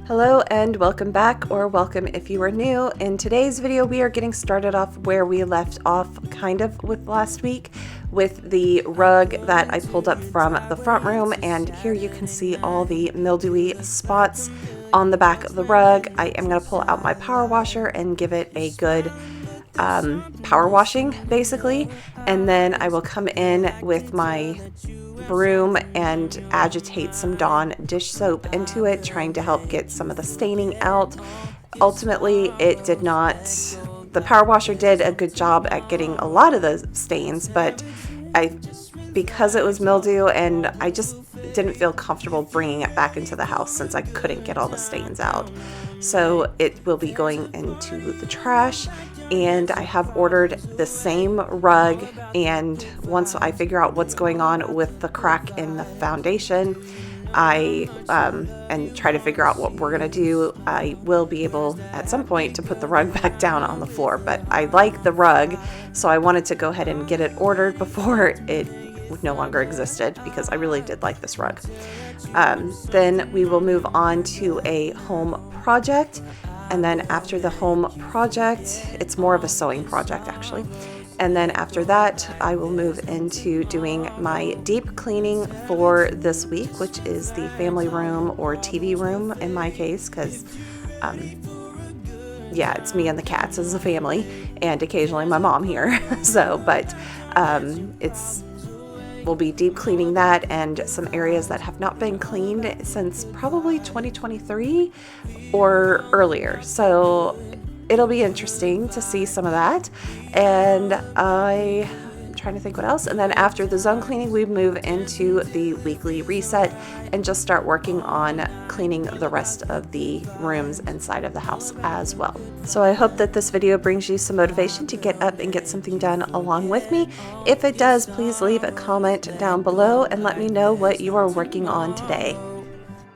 Hello and welcome back, or welcome if you are new. In today's video, we are getting started off where we left off kind of with last week with the rug that I pulled up from the front room, and here you can see all the mildewy spots on the back of the rug. I am going to pull out my power washer and give it a good power washing basically, and then I will come in with my broom and agitate some Dawn dish soap into it, trying to help get some of the staining out. Ultimately, it did not, the power washer did a good job at getting a lot of the stains, but because it was mildew and I just didn't feel comfortable bringing it back into the house since I couldn't get all the stains out. So it will be going into the trash, and I have ordered the same rug, and once I figure out what's going on with the crack in the foundation, and try to figure out what we're gonna do, I will be able at some point to put the rug back down on the floor. But I like the rug, so I wanted to go ahead and get it ordered before it no longer existed, because I really did like this rug. Then we will move on to a home project, and then after the home project, it's more of a sewing project actually. And then after that, I will move into doing my deep cleaning for this week, which is the family room or TV room in my case, because yeah, it's me and the cats as a family, and occasionally my mom here. So, but we'll be deep cleaning that and some areas that have not been cleaned since probably 2023 or earlier. So it'll be interesting to see some of that. And I'm trying to think what else. And then after the zone cleaning, we move into the weekly reset and just start working on cleaning the rest of the rooms inside of the house as well. So I hope that this video brings you some motivation to get up and get something done along with me. If it does, please leave a comment down below and let me know what you are working on today.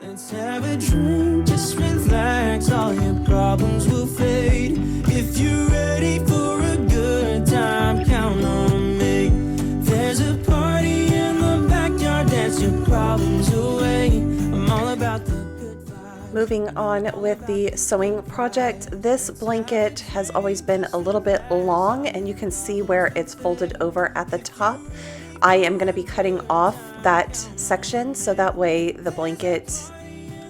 Let's have a drink, just relax, all your problems will fade. If you're ready for a good time, count on me. There's a party in the backyard, dance your problems away. I'm all about the good vibes. Moving on with the sewing project, this blanket has always been a little bit long, and you can see where it's folded over at the top. I am going to be cutting off that section so that way the blanket,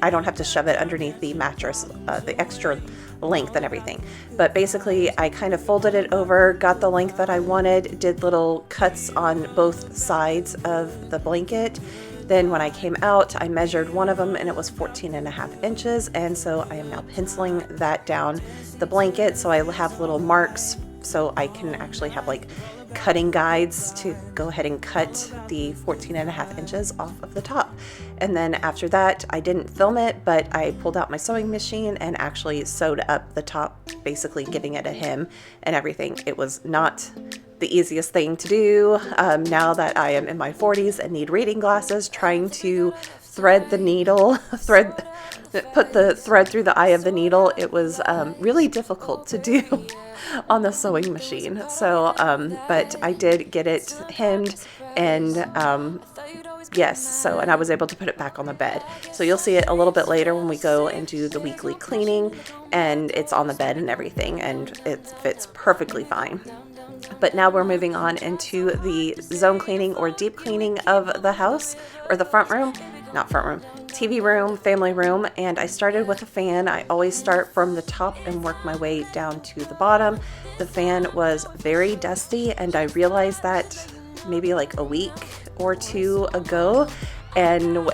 I don't have to shove it underneath the mattress, the extra length and everything. But basically I kind of folded it over, got the length that I wanted, did little cuts on both sides of the blanket. Then when I came out, I measured one of them and it was 14.5 inches. And so I am now penciling that down the blanket, so I have little marks so I can actually have like cutting guides to go ahead and cut the 14.5 inches off of the top. And then after that, I didn't film it, but I pulled out my sewing machine and actually sewed up the top, basically giving it a hem and everything. It was not the easiest thing to do now that I am in my 40s and need reading glasses, trying to thread the needle, put the thread through the eye of the needle. It was really difficult to do on the sewing machine. So, but I did get it hemmed, and yes, so, and I was able to put it back on the bed. So you'll see it a little bit later when we go and do the weekly cleaning, and it's on the bed and everything, and it fits perfectly fine. But now we're moving on into the zone cleaning or deep cleaning of the house, or the front room, not front room, TV room, family room. And I started with a fan. I always start from the top and work my way down to the bottom. The fan was very dusty, and I realized that maybe like a week or two ago. And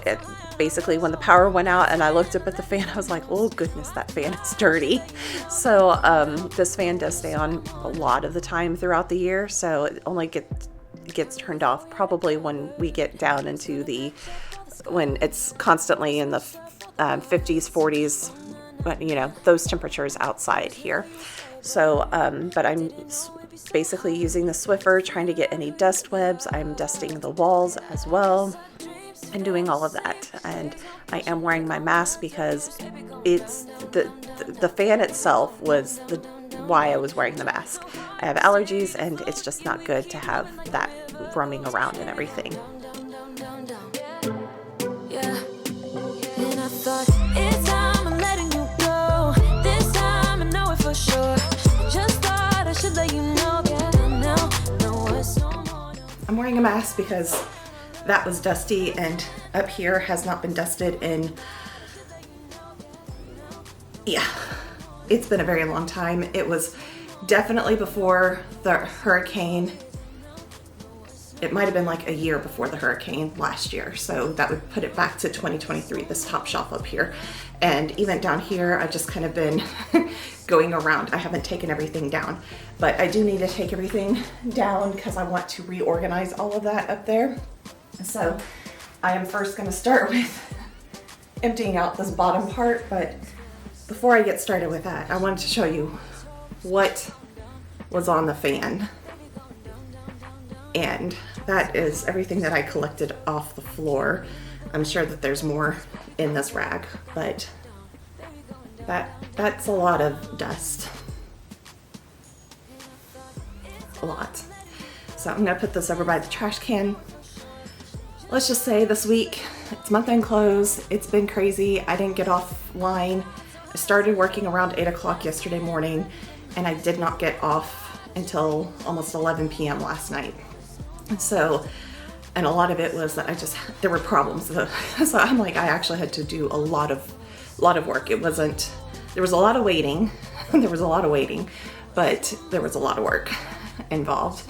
basically when the power went out and I looked up at the fan, I was like, oh goodness, that fan is dirty. So this fan does stay on a lot of the time throughout the year, so it only gets turned off probably when we get down into when it's constantly in the 50s, 40s, but you know, those temperatures outside here. So, but I'm basically using the Swiffer, trying to get any dust webs. I'm dusting the walls as well and doing all of that. And I am wearing my mask because it's the fan itself was why I was wearing the mask. I have allergies, and it's just not good to have that roaming around and everything. Yeah. And I thought it's time to let it wearing a mask because that was dusty, and up here has not been dusted in, yeah, it's been a very long time. It was definitely before the hurricane. It might have been like a year before the hurricane last year. So that would put it back to 2023, this top shelf up here. And even down here, I've just kind of been going around. I haven't taken everything down, but I do need to take everything down because I want to reorganize all of that up there. So I am first going to start with emptying out this bottom part, but before I get started with that, I wanted to show you what was on the fan. And that is everything that I collected off the floor. I'm sure that there's more in this rag, but that's a lot of dust. A lot. So I'm gonna put this over by the trash can. Let's just say this week, it's month-end close. It's been crazy. I didn't get offline. I started working around 8 o'clock yesterday morning, and I did not get off until almost 11 p.m. last night. So, and a lot of it was that there were problems. So I'm like, I actually had to do a lot of work. There was a lot of waiting. There was a lot of waiting, but there was a lot of work involved.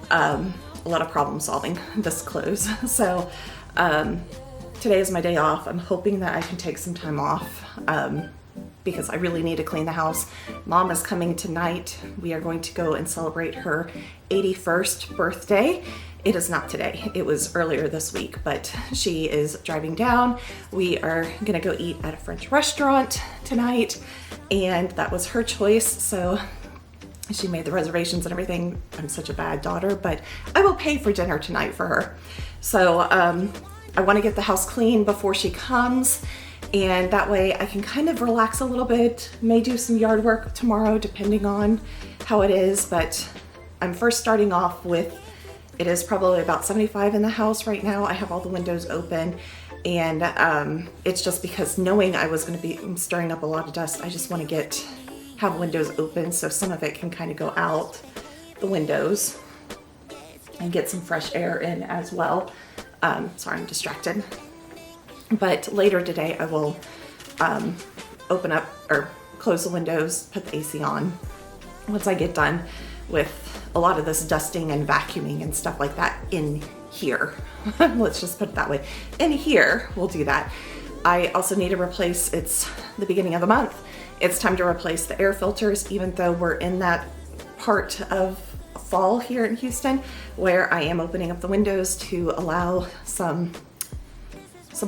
A lot of problem solving this close. So, today is my day off. I'm hoping that I can take some time off, because I really need to clean the house. Mom is coming tonight. We are going to go and celebrate her 81st birthday. It is not today. It was earlier this week, but she is driving down. We are gonna go eat at a French restaurant tonight, and that was her choice. So she made the reservations and everything. I'm such a bad daughter, but I will pay for dinner tonight for her. So I wanna get the house clean before she comes, and that way I can kind of relax a little bit, may do some yard work tomorrow depending on how it is, but I'm first starting off with, it is probably about 75 in the house right now. I have all the windows open, and it's just because knowing I was gonna be stirring up a lot of dust, I just wanna have windows open so some of it can kind of go out the windows and get some fresh air in as well. Sorry, I'm distracted. But later today I will open up or close the windows, put the AC on once I get done with a lot of this dusting and vacuuming and stuff like that in here. Let's just put it that way. In here, we'll do that. I also need to replace, it's the beginning of the month, it's time to replace the air filters, even though we're in that part of fall here in Houston where I am opening up the windows to allow some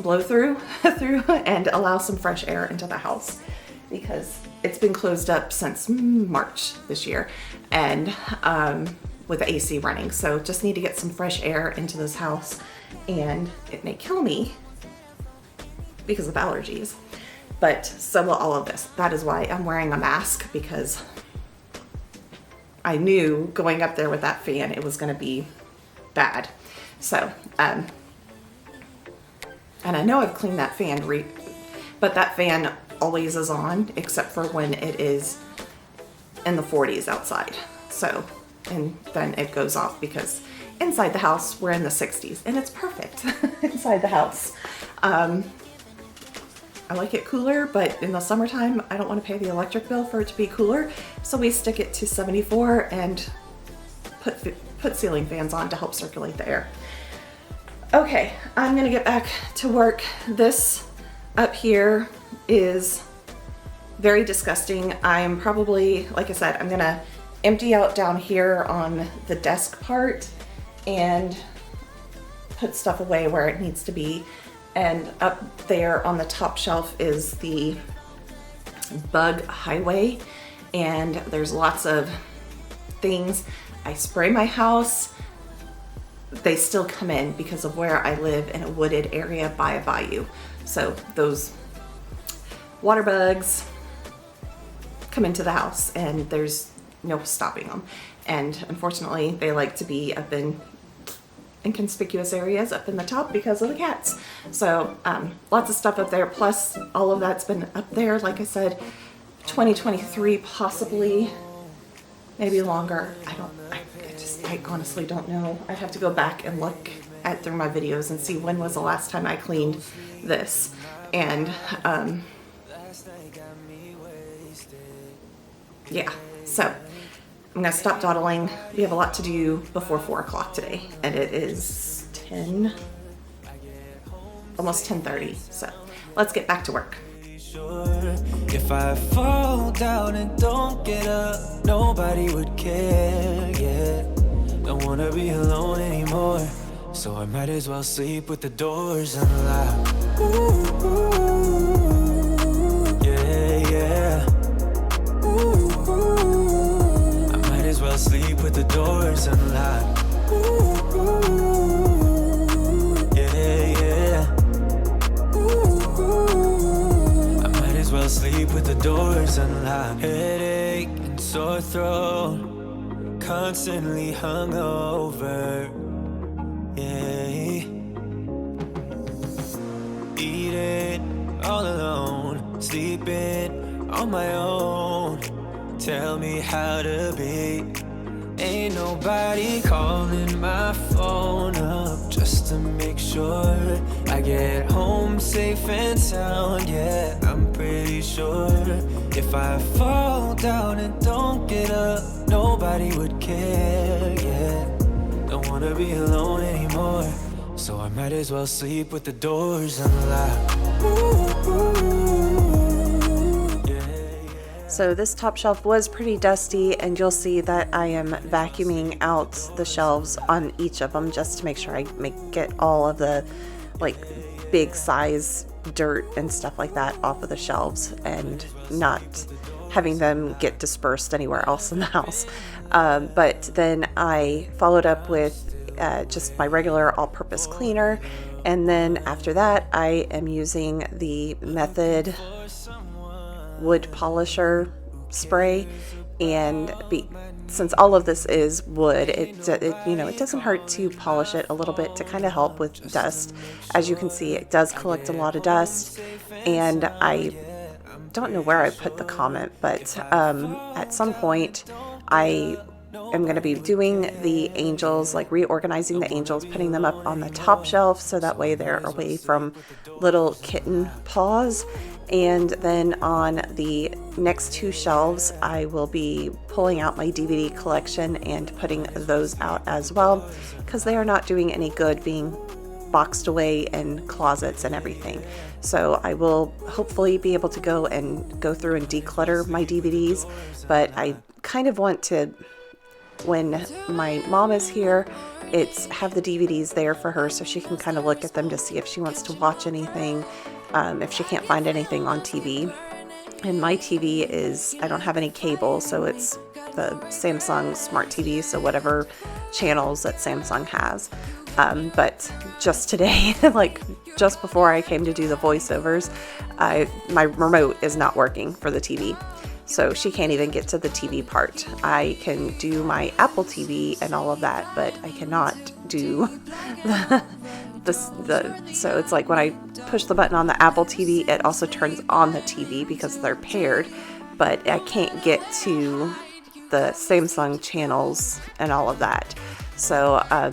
blow through and allow some fresh air into the house, because it's been closed up since March this year, and with the AC running. So just need to get some fresh air into this house, and it may kill me because of allergies, but so will all of this. That is why I'm wearing a mask, because I knew going up there with that fan it was going to be bad. So and I know I've cleaned that fan, but that fan always is on except for when it is in the 40s outside. So, and then it goes off because inside the house we're in the 60s and it's perfect inside the house. I like it cooler, but in the summertime I don't want to pay the electric bill for it to be cooler, so we stick it to 74 and put ceiling fans on to help circulate the air. Okay, I'm gonna get back to work. This up here is very disgusting. I'm probably, like I said, I'm gonna empty out down here on the desk part and put stuff away where it needs to be. And up there on the top shelf is the bug highway, and there's lots of things. I spray my house. They still come in because of where I live in a wooded area by a bayou. So those water bugs come into the house and there's no stopping them. And unfortunately, they like to be up in inconspicuous areas up in the top because of the cats. So lots of stuff up there. Plus all of that's been up there, like I said, 2023, possibly, maybe longer. I I honestly don't know. I'd have to go back and look through my videos and see when was the last time I cleaned this. And yeah, so I'm gonna stop dawdling. We have a lot to do before 4 o'clock today, and it is almost 10:30. So let's get back to work. If I fall down and don't get up, nobody would care, yeah. Don't wanna be alone anymore, so I might as well sleep with the doors unlocked. Ooh, yeah, yeah. Ooh, I might as well sleep with the doors unlocked. Yeah, yeah. I might as well sleep with the doors unlocked. Headache and sore throat, constantly hungover, yeah. Eating all alone, sleeping on my own. Tell me how to be. Ain't nobody calling my phone up just to make sure I get home safe and sound, yeah. I'm pretty sure if I fall down and don't get up, nobody would care, yeah. Don't wanna be alone anymore, so I might as well sleep with the doors unlocked. So this top shelf was pretty dusty, and you'll see that I am vacuuming out the shelves on each of them just to make sure I get all of the like big size dirt and stuff like that off of the shelves and not having them get dispersed anywhere else in the house. But then I followed up with just my regular all-purpose cleaner, and then after that I am using the Method wood polisher spray, and since all of this is wood, it doesn't hurt to polish it a little bit to kind of help with dust. As you can see, it does collect a lot of dust, and I don't know where I put the comment, but at some point I am going to be doing the angels, like reorganizing the angels, putting them up on the top shelf so that way they're away from little kitten paws. And then on the next 2 shelves, I will be pulling out my DVD collection and putting those out as well, because they are not doing any good being boxed away in closets and everything. So I will hopefully be able to go through and declutter my DVDs, but I kind of want to, when my mom is here, have the DVDs there for her so she can kind of look at them to see if she wants to watch anything, if she can't find anything on TV. And my TV I don't have any cable, so it's the Samsung Smart TV, so whatever channels that Samsung has. But just today, like just before I came to do the voiceovers, my remote is not working for the TV. So she can't even get to the TV part. I can do my Apple TV and all of that, but I cannot do so it's like when I push the button on the Apple TV, it also turns on the TV because they're paired, but I can't get to the Samsung channels and all of that. So I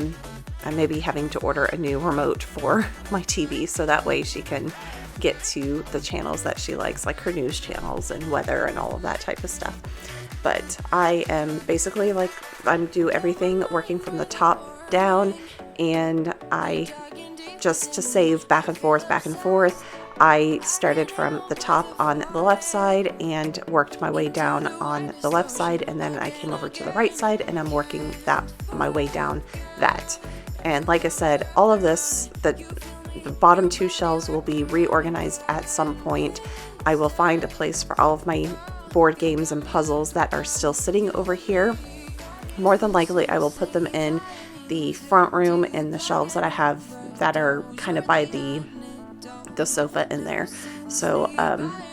may be having to order a new remote for my TV so that way she can get to the channels that she likes, like her news channels and weather and all of that type of stuff. But I am basically I'm do everything working from the top down, and I just to save back and forth, I started from the top on the left side and worked my way down on the left side, and then I came over to the right side and I'm working my way down that. And like I said, all of this, the bottom 2 shelves will be reorganized at some point. I will find a place for all of my board games and puzzles that are still sitting over here. More than likely, I will put them in the front room in the shelves that I have that are kind of by the sofa in there. So,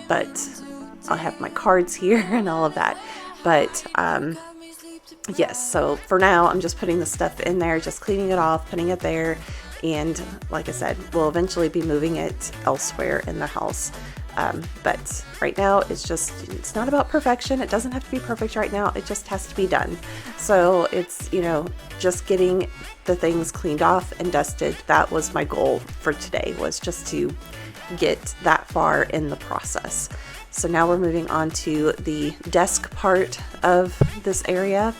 but I'll have my cards here and all of that. But yes, so for now, I'm just putting the stuff in there, just cleaning it off, putting it there. And like I said, we'll eventually be moving it elsewhere in the house. But right now it's not about perfection. It doesn't have to be perfect right now. It just has to be done. So it's, just getting the things cleaned off and dusted. That was my goal for today, was just to get that far in the process. So now we're moving on to the desk part of this area,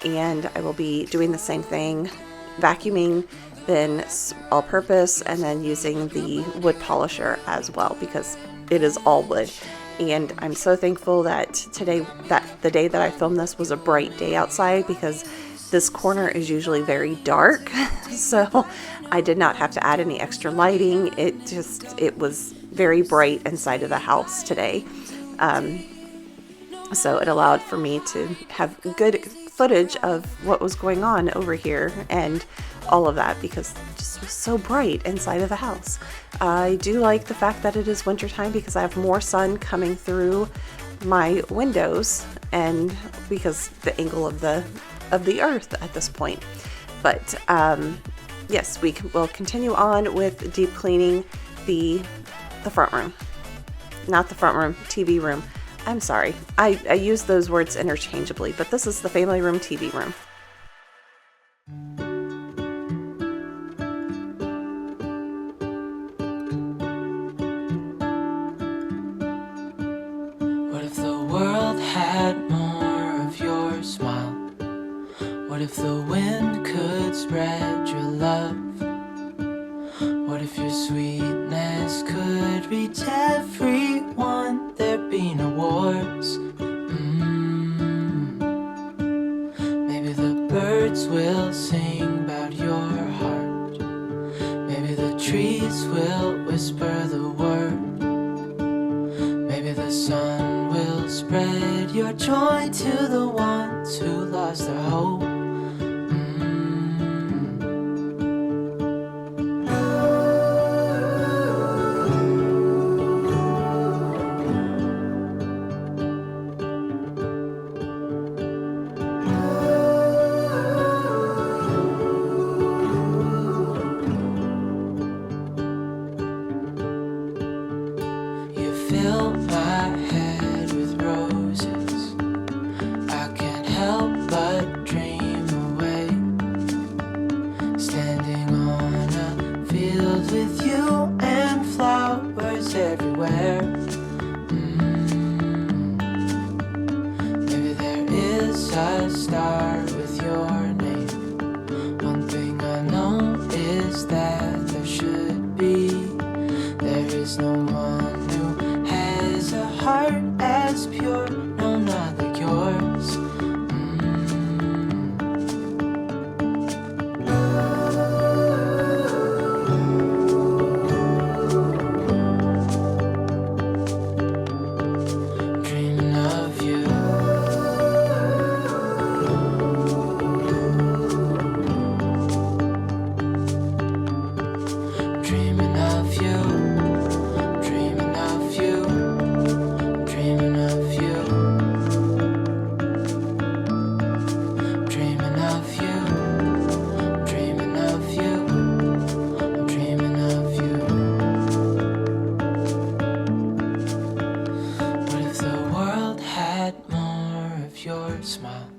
and I will be doing the same thing, vacuuming, then all purpose, and then using the wood polisher as well, because it is all wood. And I'm so thankful that the day that I filmed this was a bright day outside, because this corner is usually very dark. So I did not have to add any extra lighting. It was very bright inside of the house today. So it allowed for me to have good footage of what was going on over here and all of that, because it just was so bright inside of the house. I do like the fact that it is wintertime, because I have more sun coming through my windows, and because the angle of the earth at this point. But yes, will continue on with deep cleaning the front room. Not the front room, TV room. I'm sorry. I use those words interchangeably, but this is the family room, TV room. What if the world had more of your smile? What if the wind could spread your love? What if your sweetness could reach everyone? There'd be no wars. Maybe the birds will sing about your heart. Maybe the trees will whisper the word. Maybe the sun will spread your joy to the ones who lost their hope. Fill my head with roses. I can't help but dream away. Standing on a field with you and flowers everywhere. Maybe there is a star with your name. One thing I know is that there should be. There is no one a heart as pure, no, not like yours. Dreaming of you. Dreaming of you. Smile.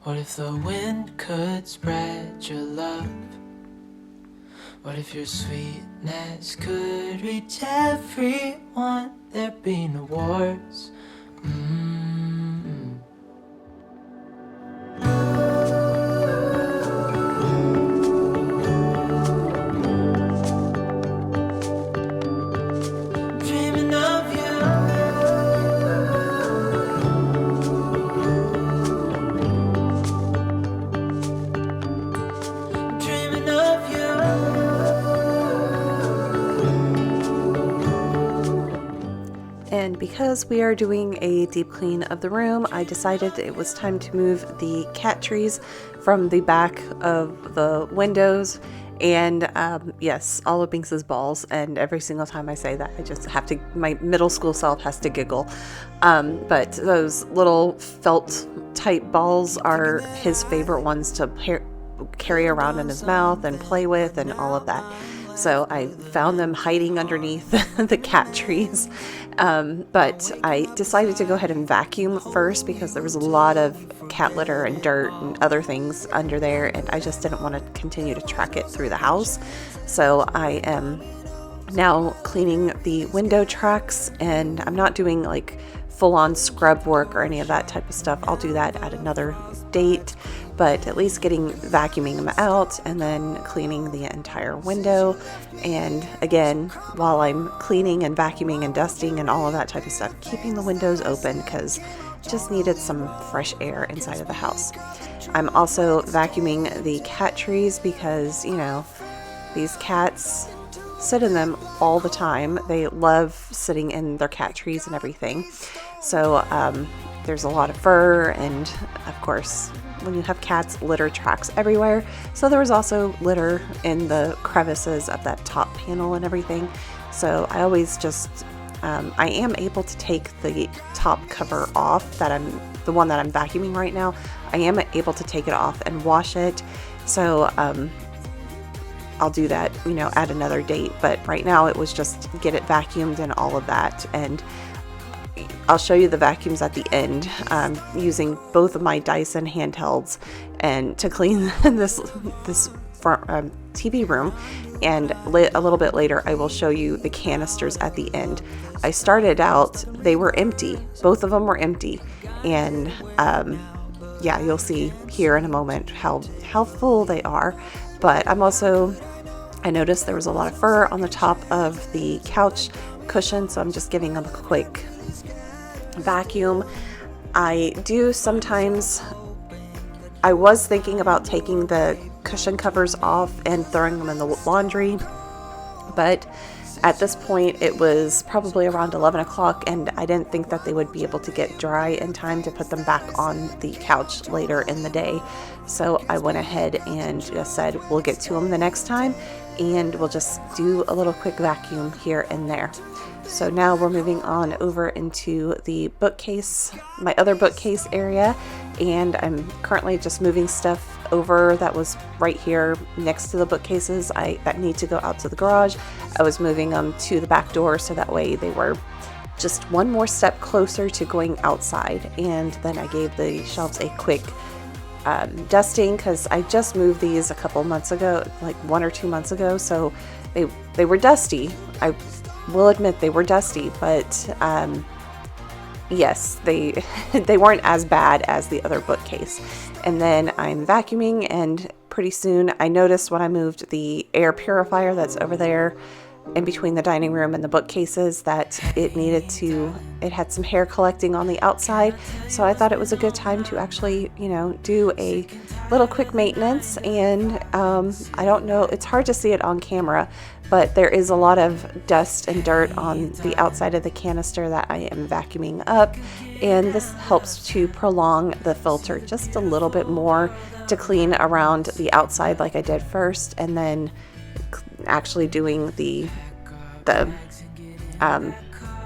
What if the wind could spread your love? What if your sweetness could reach everyone? There'd be no wars. Dreaming of you. And because we are doing a deep clean of the room, I decided it was time to move the cat trees from the back of the windows. And yes, all of Binks's balls, and every single time I say that, I just have to, my middle school self has to giggle. But those little felt type balls are his favorite ones to carry around in his mouth and play with and all of that. So I found them hiding underneath the cat trees. But I decided to go ahead and vacuum first because there was a lot of cat litter and dirt and other things under there, and I just didn't want to continue to track it through the house. So I am now cleaning the window tracks, and I'm not doing like full-on scrub work or any of that type of stuff. I'll do that at another date, but at least vacuuming them out and then cleaning the entire window. And again, while I'm cleaning and vacuuming and dusting and all of that type of stuff, keeping the windows open because just needed some fresh air inside of the house. I'm also vacuuming the cat trees because, you know, these cats sit in them all the time. They love sitting in their cat trees and everything. So there's a lot of fur, and of course when you have cats, litter tracks everywhere. So there was also litter in the crevices of that top panel and everything. So I always just I am able to take the top cover off, the one that I'm vacuuming right now. I am able to take it off and wash it. So I'll do that, you know, at another date. But right now it was just get it vacuumed and all of that. And I'll show you the vacuums at the end, using both of my Dyson handhelds and to clean this TV room. And a little bit later, I will show you the canisters at the end. I started out, they were empty. Both of them were empty. And yeah, you'll see here in a moment how full they are. But I noticed there was a lot of fur on the top of the couch cushion, so I'm just giving them a quick vacuum. I was thinking about taking the cushion covers off and throwing them in the laundry, but at this point it was probably around 11 o'clock and I didn't think that they would be able to get dry in time to put them back on the couch later in the day. So I went ahead and just said we'll get to them the next time and we'll just do a little quick vacuum here and there. So now we're moving on over into the bookcase, my other bookcase area, and I'm currently just moving stuff over that was right here next to the bookcases that need to go out to the garage. I was moving them to the back door so that way they were just one more step closer to going outside. And then I gave the shelves a quick dusting because I just moved these a couple months ago, like 1 or 2 months ago, so they were dusty. I will admit they were dusty, but yes, they weren't as bad as the other bookcase. And then I'm vacuuming, and pretty soon I noticed when I moved the air purifier that's over there in between the dining room and the bookcases that it had some hair collecting on the outside. So I thought it was a good time to actually, you know, do a little quick maintenance. And I don't know, it's hard to see it on camera, but there is a lot of dust and dirt on the outside of the canister that I am vacuuming up. And this helps to prolong the filter just a little bit more to clean around the outside like I did first, and then actually doing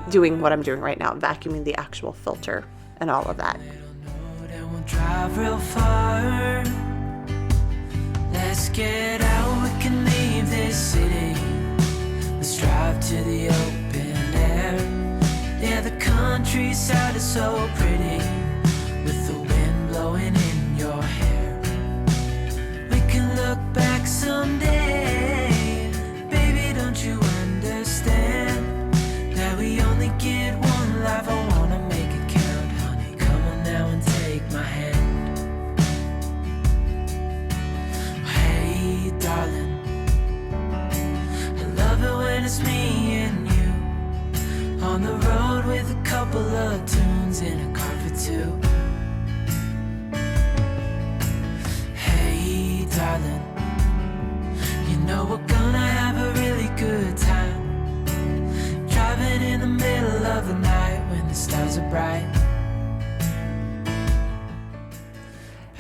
doing what I'm doing right now, vacuuming the actual filter and all of that. Drive real far. Let's get out, we can leave this city. Let's drive to the open air. Yeah, the countryside is so pretty, with the wind blowing in your hair. We can look back someday. Baby, don't you understand that we only get one life? I wanna make it count, honey. Come on now and take my hand. Hey, darling, I love it when it's me and you on the road with a couple of tunes in a car for two. Hey, darling, you know we're gonna have a really good time, driving in the middle of the night when the stars are bright.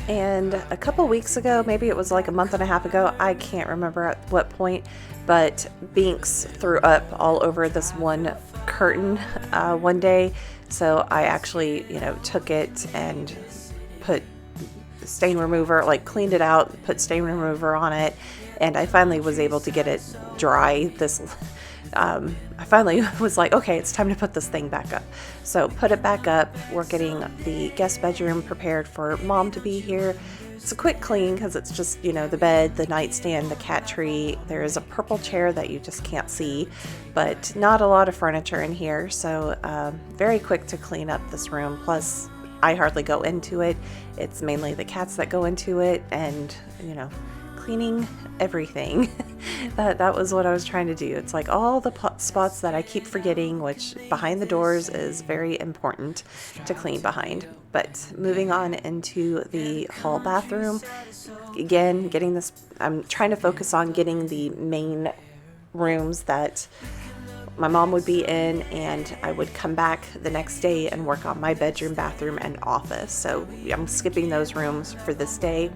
And a couple weeks ago, maybe it was like a month and a half ago, I can't remember at what point, but Binks threw up all over this one curtain one day. So I actually, you know, took it and put stain remover, like cleaned it out, put stain remover on it, and I finally was able to get it dry this I finally was like, okay, it's time to put this thing back up. So put it back up. We're getting the guest bedroom prepared for Mom to be here. It's a quick clean because it's just, you know, the bed, the nightstand, the cat tree. There is a purple chair that you just can't see, but not a lot of furniture in here. So very quick to clean up this room. Plus, I hardly go into it. It's mainly the cats that go into it, and, you know, cleaning everything. that was what I was trying to do. It's like all the spots that I keep forgetting, which behind the doors is very important to clean behind. But moving on into the hall bathroom, again, getting this, I'm trying to focus on getting the main rooms that my mom would be in, and I would come back the next day and work on my bedroom, bathroom, and office. So I'm skipping those rooms for this day,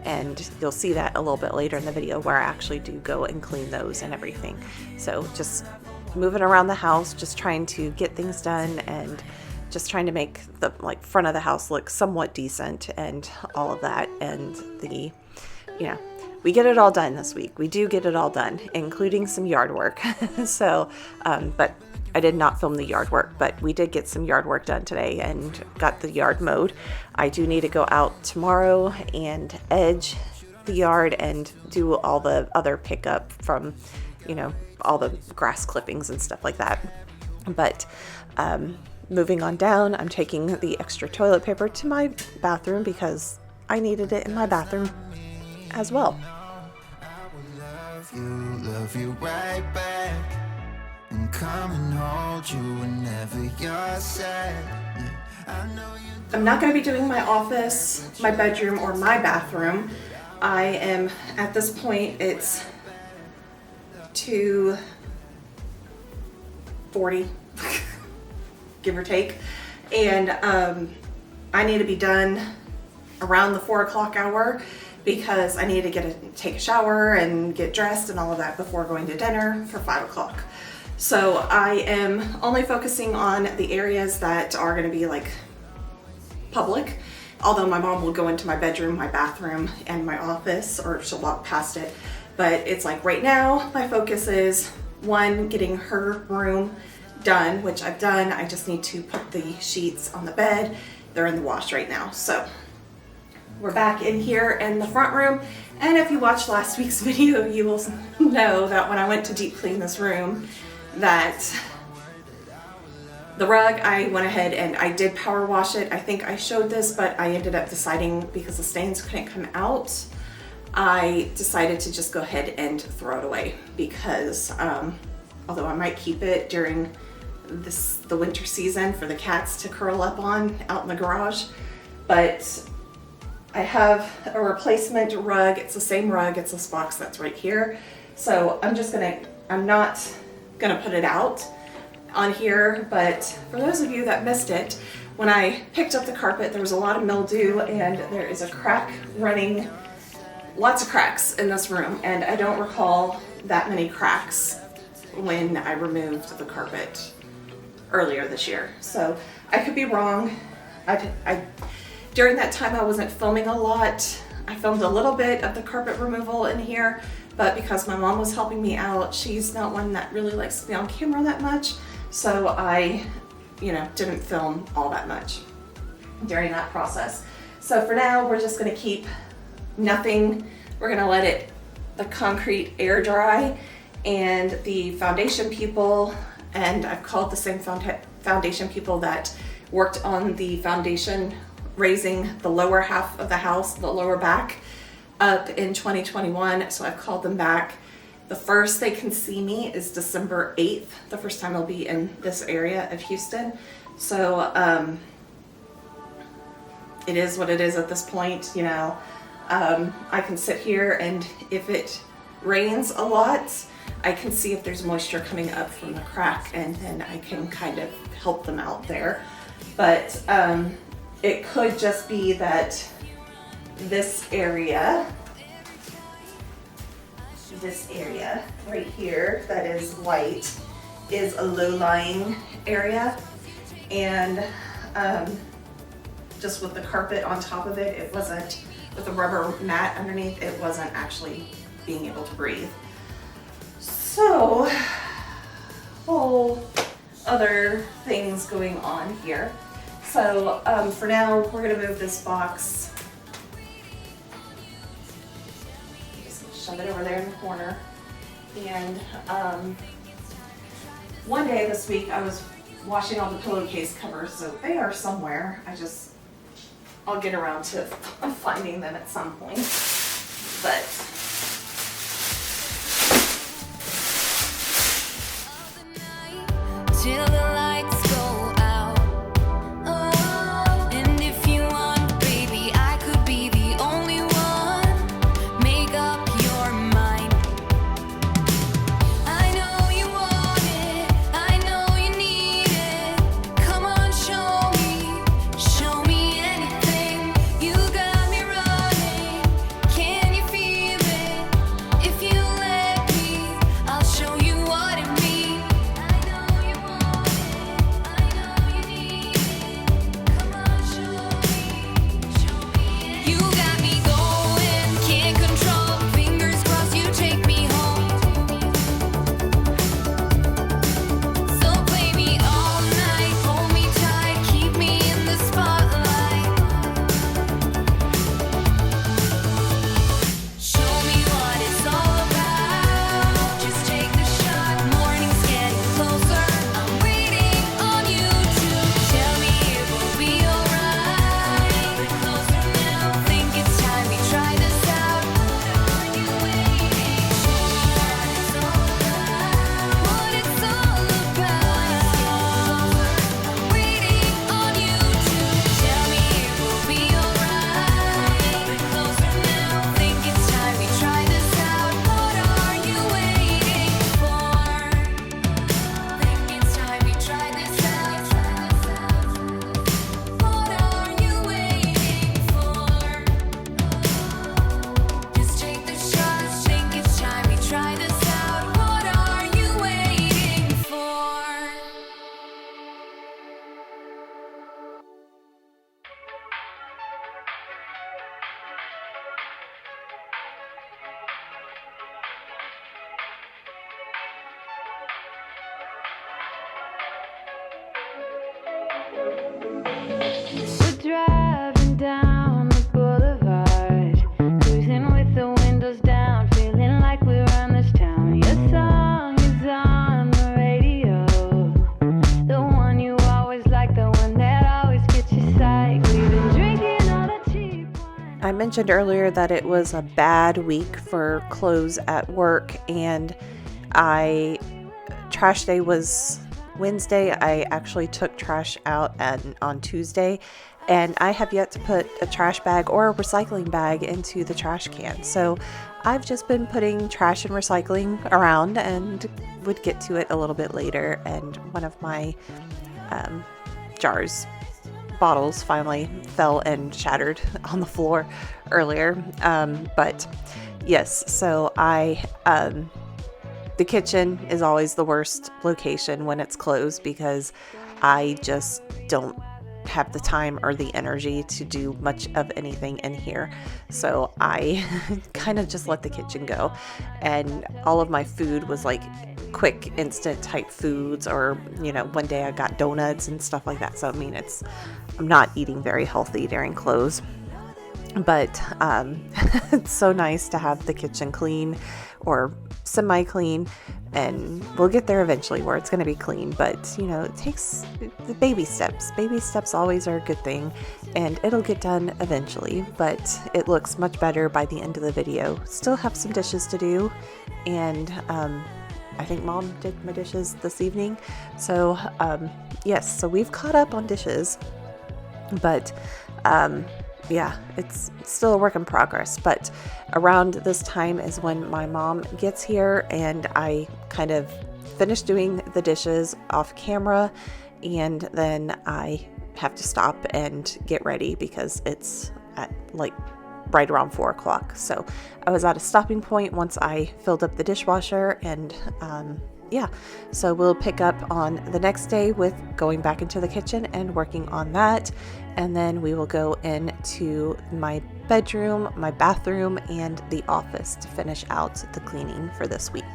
and you'll see that a little bit later in the video where I actually do go and clean those and everything. So just moving around the house, just trying to get things done, and just trying to make the front of the house look somewhat decent and all of that. And the, you know, we get it all done this week. We do get it all done, including some yard work. So, but I did not film the yard work, but we did get some yard work done today and got the yard mowed. I do need to go out tomorrow and edge the yard and do all the other pickup from, you know, all the grass clippings and stuff like that. But moving on down, I'm taking the extra toilet paper to my bathroom because I needed it in my bathroom as well. Love you right back, and come and hold you whenever you're sad. I know you. I'm not going to be doing my office, my bedroom, or my bathroom. I am, at this point, it's 2:40, give or take, and I need to be done around the 4 o'clock hour, because I need to take a shower and get dressed and all of that before going to dinner for 5 o'clock. So I am only focusing on the areas that are going to be like public, although my mom will go into my bedroom, my bathroom, and my office, or she'll walk past it. But it's like right now my focus is, one, getting her room done, which I've done. I just need to put the sheets on the bed. They're in the wash right now. So we're back in here in the front room, and if you watched last week's video, you will know that when I went to deep clean this room, that the rug, I went ahead and I did power wash it. I think I showed this, but I ended up deciding, because the stains couldn't come out, I decided to just go ahead and throw it away, because although I might keep it during the winter season for the cats to curl up on out in the garage, but I have a replacement rug. It's the same rug. It's this box that's right here. So I'm not gonna put it out on here, but for those of you that missed it, when I picked up the carpet, there was a lot of mildew, and there is a crack running, lots of cracks in this room, and I don't recall that many cracks when I removed the carpet earlier this year. So I could be wrong. During that time, I wasn't filming a lot. I filmed a little bit of the carpet removal in here, but because my mom was helping me out, she's not one that really likes to be on camera that much, so I, you know, didn't film all that much during that process. So for now, we're just gonna keep nothing. We're gonna let the concrete air dry, and the foundation people, and I've called the same foundation people that worked on the foundation raising the lower half of the house, the lower back, up in 2021. So I've called them back. The first they can see me is December 8th, the first time they'll be in this area of Houston. So it is what it is at this point, you know. I can sit here, and if it rains a lot, I can see if there's moisture coming up from the crack, and then I can kind of help them out there. But it could just be that this area right here that is white is a low-lying area, and just with the carpet on top of it, it wasn't, with the rubber mat underneath, it wasn't actually being able to breathe. So, whole other things going on here. So for now, we're gonna move this box. Just shove it over there in the corner. And one day this week, I was washing all the pillowcase covers, so they are somewhere. I'll get around to finding them at some point. But till the lights go out. Oh, and if you want, baby, I could be the only one. Make up your mind. I know you want it, I know you need it. Come on, show me anything. You got me running. Can you feel it? If you let me, I'll show you what it means. I know you want it, I know you need it. Come on, show me. You got me going, can't control. Fingers crossed you take me home. So play me all night, hold me tight, keep me in the spotlight. Show me what it's all about. Just take the shot, morning's getting closer. I'm waiting on you to tell me it will be alright. We're closer now, think it's time we try this out. Are you waiting? Show me what it's all about. What it's all about. I'm waiting on you to tell me it will be alright. We're closer now, think it's time we try this out. What are you waiting for? Think it's time we try this out. What are you waiting for? Just take the shots, think it's time we try this out. What are you waiting for? We're driving down the boulevard, cruising with the windows down, feeling like we run this town. Your song is on the radio, the one you always like, the one that always gets you psyched. We've been drinking all the cheap wine. I mentioned earlier that it was a bad week for clothes at work, and trash day was Wednesday. I actually took trash out on Tuesday, and I have yet to put a trash bag or a recycling bag into the trash can. So I've just been putting trash and recycling around, and would get to it a little bit later. And one of my bottles finally fell and shattered on the floor earlier. But yes, so the kitchen is always the worst location when it's closed, because I just don't have the time or the energy to do much of anything in here. So I kind of just let the kitchen go. And all of my food was like quick, instant type foods, or, one day I got donuts and stuff like that. So, I'm not eating very healthy during close. But it's so nice to have the kitchen clean, or semi-clean, and we'll get there eventually where it's going to be clean. But it takes the baby steps. Baby steps always are a good thing, and it'll get done eventually. But it looks much better by the end of the video. Still have some dishes to do, and I think Mom did my dishes this evening. So yes, so we've caught up on dishes, but yeah, it's still a work in progress. But around this time is when my mom gets here, and I kind of finish doing the dishes off camera, and then I have to stop and get ready because it's at right around 4 o'clock. So I was at a stopping point once I filled up the dishwasher, and yeah, so we'll pick up on the next day with going back into the kitchen and working on that. And then we will go into my bedroom, my bathroom, and the office to finish out the cleaning for this week.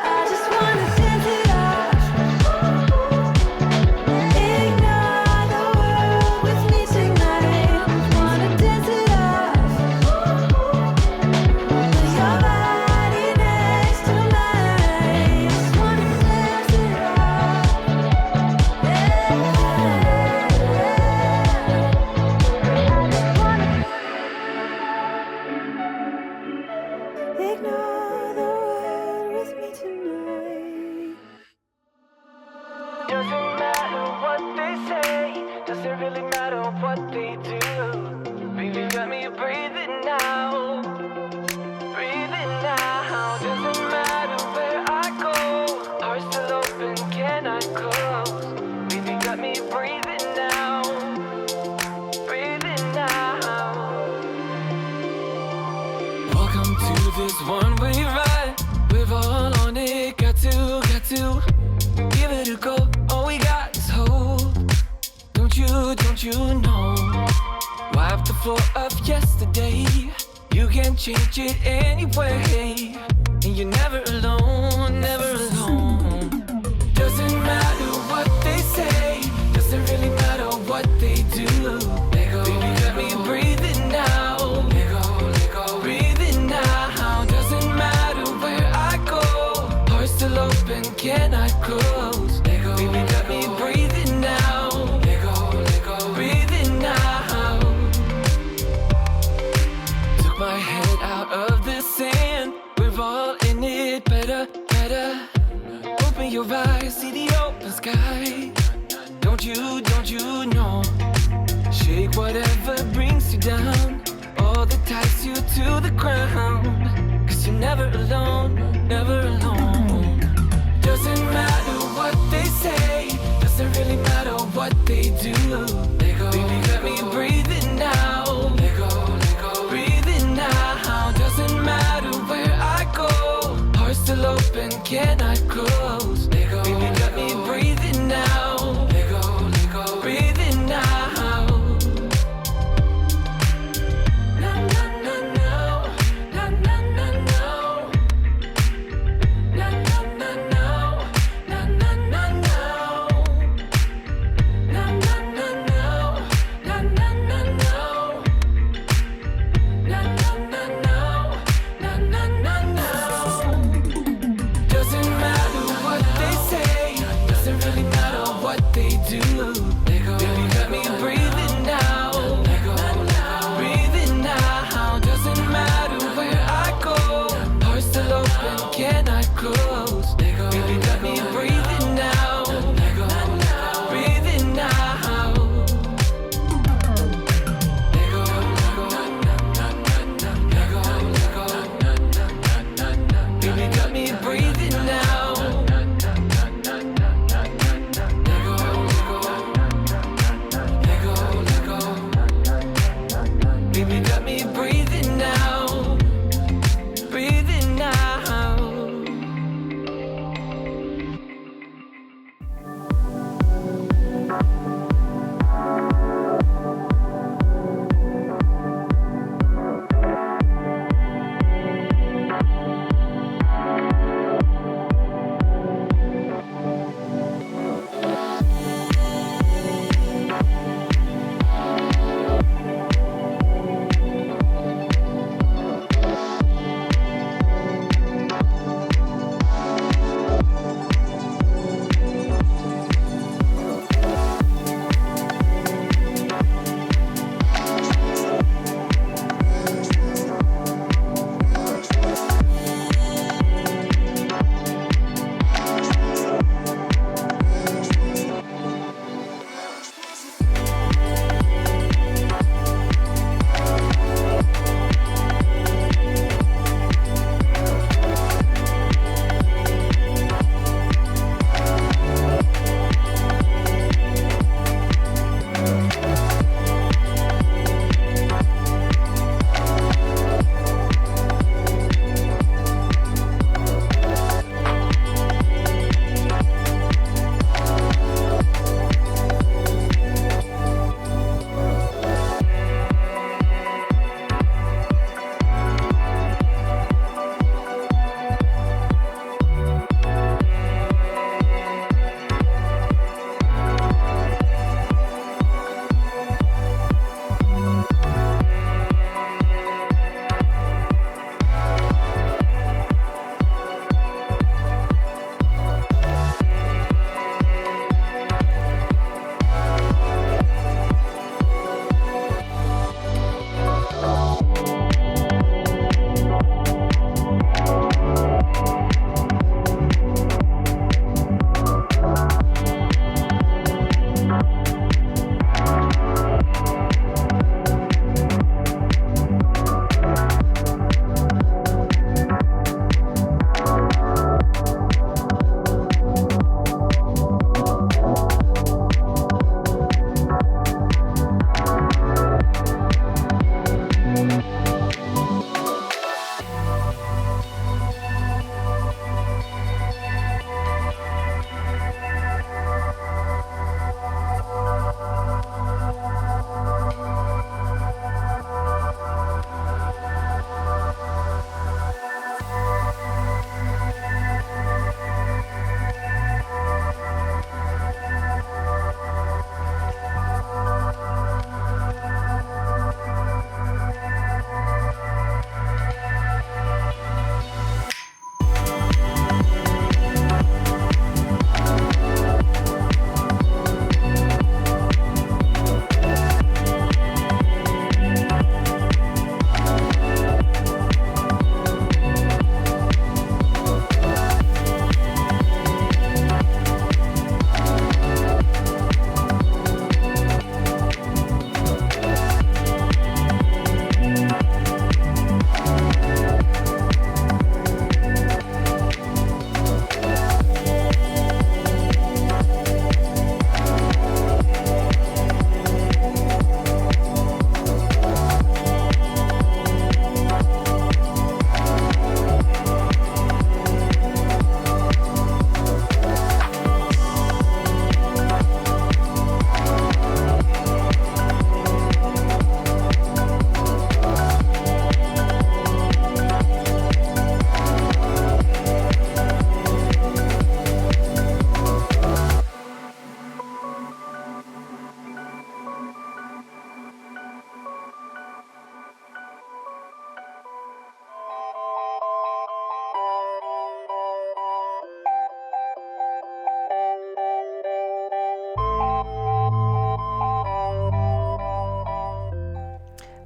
I just wanna dance it off. Ignore the world with me tonight. Wanna dance it off. Put your body next to mine. Just wanna dance it off. Ignore the world with me tonight. Doesn't matter what they say, doesn't really matter what they do. Baby, got me breathing now, breathing now. Doesn't matter where I go, heart still open, cannot close. Baby, got me breathing now, breathing now. Welcome to this one-way ride. We're all on it, got to give it a go. All we got is hope. Don't you know? Wipe the floor of yesterday. You can change it anyway. And you're never alone, never alone. Doesn't matter what they say, doesn't really matter what they do. Let go, baby, got me breathing now. Let go, breathing now. Doesn't matter where I go, heart still open, cannot close. Let go, baby, got me breathing now. Let go, breathing now. Took my head out of the sand. We're all in it, better. Open your eyes, see the open sky. Don't you know? Shake whatever brings you down, all that ties you to the ground. 'Cause you're never alone, never alone. Doesn't matter what they say, doesn't really matter what they do. Let go, baby, got me breathing now. Let go, breathing now. Doesn't matter where I go, heart still open, cannot close. Let go, baby, got me breathing now. Let go, breathing now. Na na na no, na na na no, na na na no, na na na no.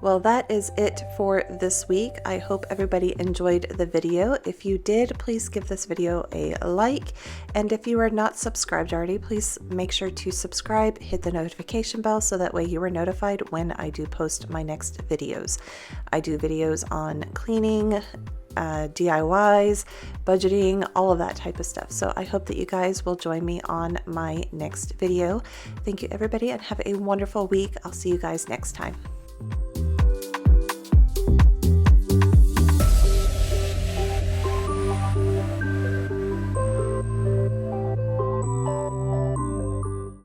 Well, that is it for this week. I hope everybody enjoyed the video. If you did, please give this video a like. And if you are not subscribed already, please make sure to subscribe, hit the notification bell so that way you are notified when I do post my next videos. I do videos on cleaning, DIYs, budgeting, all of that type of stuff. So I hope that you guys will join me on my next video. Thank you everybody and have a wonderful week. I'll see you guys next time.